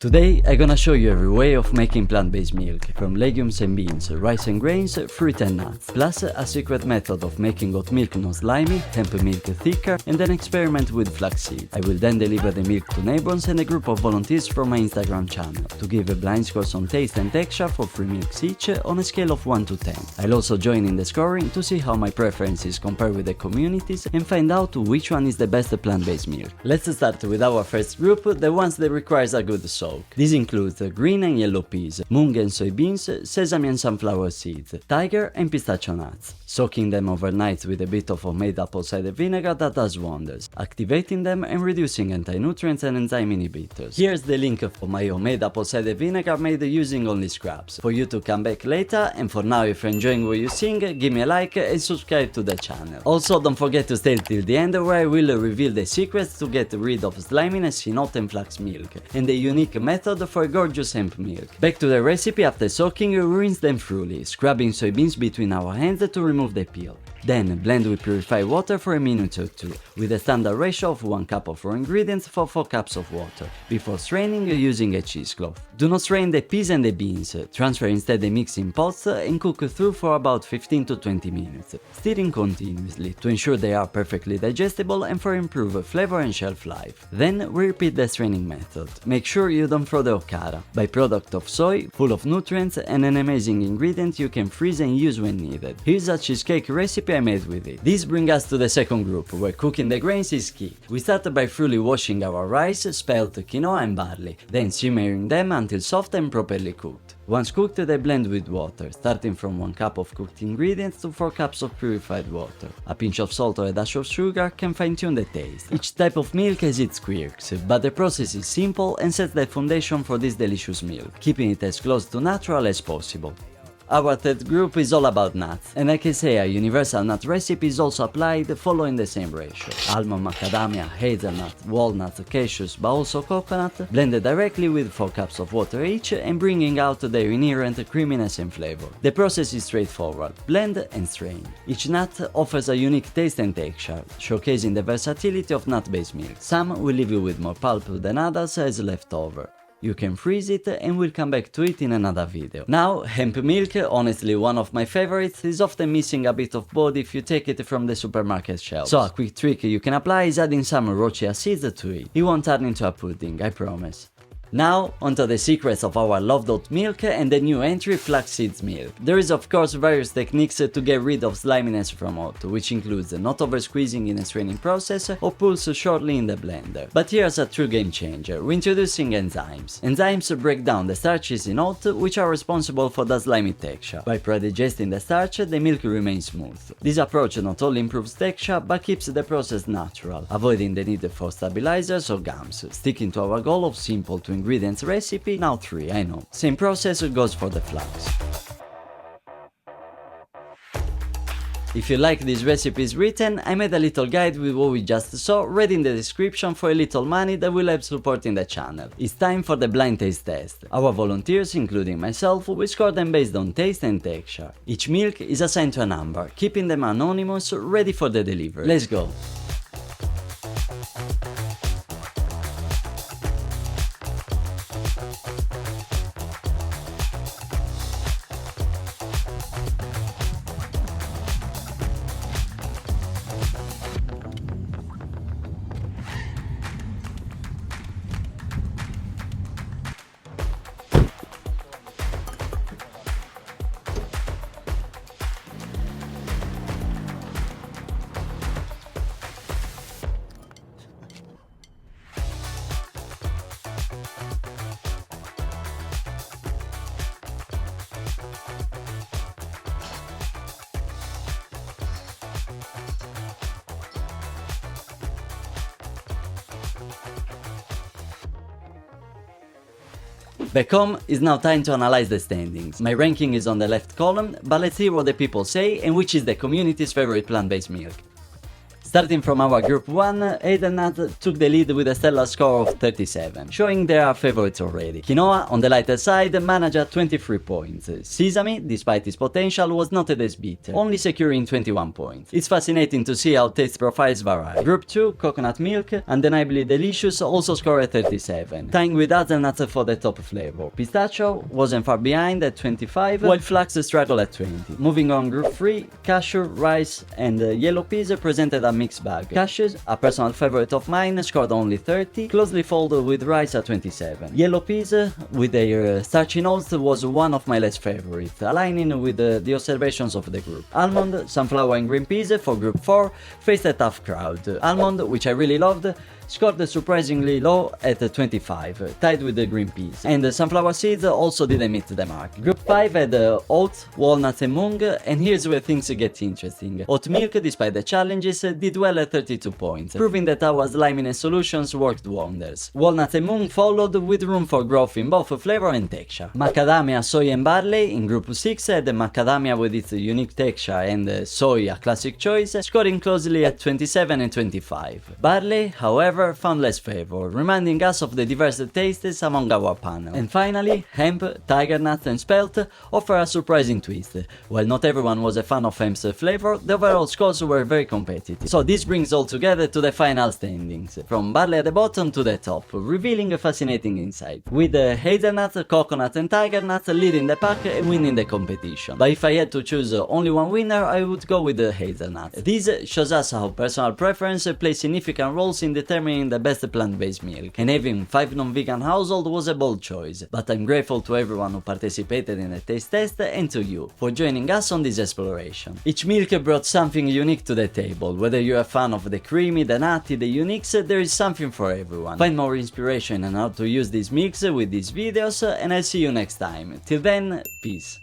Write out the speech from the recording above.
Today I'm gonna show you every way of making plant-based milk, from legumes and beans, rice and grains, fruit and nuts, plus a secret method of making oat milk non-slimy, hemp milk thicker, and an experiment with flaxseed. I will then deliver the milk to neighbors and a group of volunteers from my Instagram channel, to give a blind scores on taste and texture for 3 milks each on a scale of 1 to 10. I'll also join in the scoring to see how my preferences compare with the communities and find out which one is the best plant-based milk. Let's start with our first group, the ones that requires a good soak. This includes green and yellow peas, mung and soybeans, sesame and sunflower seeds, tiger and pistachio nuts. Soaking them overnight with a bit of homemade apple cider vinegar that does wonders, activating them and reducing anti-nutrients and enzyme inhibitors. Here's the link for my homemade apple cider vinegar made using only scraps, for you to come back later, and for now, if you're enjoying what you sing, give me a like and subscribe to the channel. Also, don't forget to stay till the end where I will reveal the secrets to get rid of sliminess in oat and flax milk, and the unique method for gorgeous hemp milk. Back to the recipe. After soaking, rinse them thoroughly, scrubbing soybeans between our hands to remove the peel. Then blend with purified water for a minute or two, with a standard ratio of 1 cup of raw ingredients for 4 cups of water, before straining using a cheesecloth. Do not strain the peas and the beans, transfer instead the mix in pots and cook through for about 15 to 20 minutes, stirring continuously to ensure they are perfectly digestible and for improved flavor and shelf life. Then we repeat the straining method. Make sure you don't throw the okara, byproduct of soy, full of nutrients and an amazing ingredient you can freeze and use when needed. Here's a cheesecake recipe I made with it. This brings us to the second group, where cooking the grains is key. We start by thoroughly washing our rice, spelt, quinoa and barley, then simmering them until soft and properly cooked. Once cooked, they blend with water, starting from 1 cup of cooked ingredients to 4 cups of purified water. A pinch of salt or a dash of sugar can fine-tune the taste. Each type of milk has its quirks, but the process is simple and sets the foundation for this delicious milk, keeping it as close to natural as possible. Our third group is all about nuts, and I can say a universal nut recipe is also applied following the same ratio. Almond, macadamia, hazelnut, walnut, cashews, but also coconut, blended directly with 4 cups of water each and bringing out their inherent creaminess and flavor. The process is straightforward: blend and strain. Each nut offers a unique taste and texture, showcasing the versatility of nut-based milk. Some will leave you with more pulp than others as leftover. You can freeze it and we'll come back to it in another video. Now, hemp milk, honestly one of my favorites, is often missing a bit of body if you take it from the supermarket shelves. So a quick trick you can apply is adding some raw chia seeds to it. It won't turn into a pudding, I promise. Now, onto the secrets of our loved oat milk and the new entry flaxseed milk. There is of course various techniques to get rid of sliminess from oat, which includes not over squeezing in a straining process or pulse shortly in the blender. But here's a true game changer: we're introducing enzymes. Enzymes break down the starches in oat, which are responsible for the slimy texture. By pre-digesting the starch, the milk remains smooth. This approach not only improves texture, but keeps the process natural, avoiding the need for stabilizers or gums, sticking to our goal of simple to ingredients recipe, now 3, I know. Same process goes for the flax. If you like these recipes written, I made a little guide with what we just saw, read in the description for a little money that will help supporting the channel. It's time for the blind taste test. Our volunteers, including myself, will score them based on taste and texture. Each milk is assigned to a number, keeping them anonymous, ready for the delivery. Let's go! Back home, it's now time to analyze the standings. My ranking is on the left column, but let's hear what the people say and which is the community's favorite plant-based milk. Starting from our group 1, hazelnut took the lead with a stellar score of 37, showing they are favorites already. Quinoa, on the lighter side, managed at 23 points. Sesame, despite its potential, was noted as beater, only securing 21 points. It's fascinating to see how taste profiles vary. Group 2, coconut milk, undeniably delicious, also scored 37, tying with hazelnut for the top flavor. Pistachio wasn't far behind at 25, while flax struggled at 20. Moving on, group 3, cashew, rice, and yellow peas presented a mixed bag. Cashews, a personal favorite of mine, scored only 30, closely followed with rice at 27. Yellow peas, with their starchy notes, was one of my less favorites, aligning with the observations of the group. Almond, sunflower and green peas for group 4 faced a tough crowd. Almond, which I really loved, scored surprisingly low at 25, tied with the green peas, and the sunflower seeds also didn't meet the mark. Group 5 had oat, walnut and mung, and here's where things get interesting. Oat milk, despite the challenges, did well at 32 points, proving that our sliminess solutions worked wonders. Walnut and mung followed, with room for growth in both flavor and texture. Macadamia, soy and barley in group 6 had macadamia with its unique texture and soy a classic choice, scoring closely at 27 and 25. Barley, however, found less favor, reminding us of the diverse tastes among our panel. And finally, hemp, tiger nut and spelt offer a surprising twist. While not everyone was a fan of hemp's flavor, the overall scores were very competitive. So this brings all together to the final standings, from barley at the bottom to the top, revealing a fascinating insight, with hazelnut, coconut and tiger nut leading the pack and winning the competition. But if I had to choose only one winner, I would go with the hazelnut. This shows us how personal preference plays significant roles in determining the best plant-based milk, and having 5 non-vegan households was a bold choice, but I'm grateful to everyone who participated in the taste test and to you for joining us on this exploration. Each milk brought something unique to the table. Whether you're a fan of the creamy, the nutty, the uniques, there is something for everyone. Find more inspiration on how to use these milks with these videos, and I'll see you next time. Till then, peace.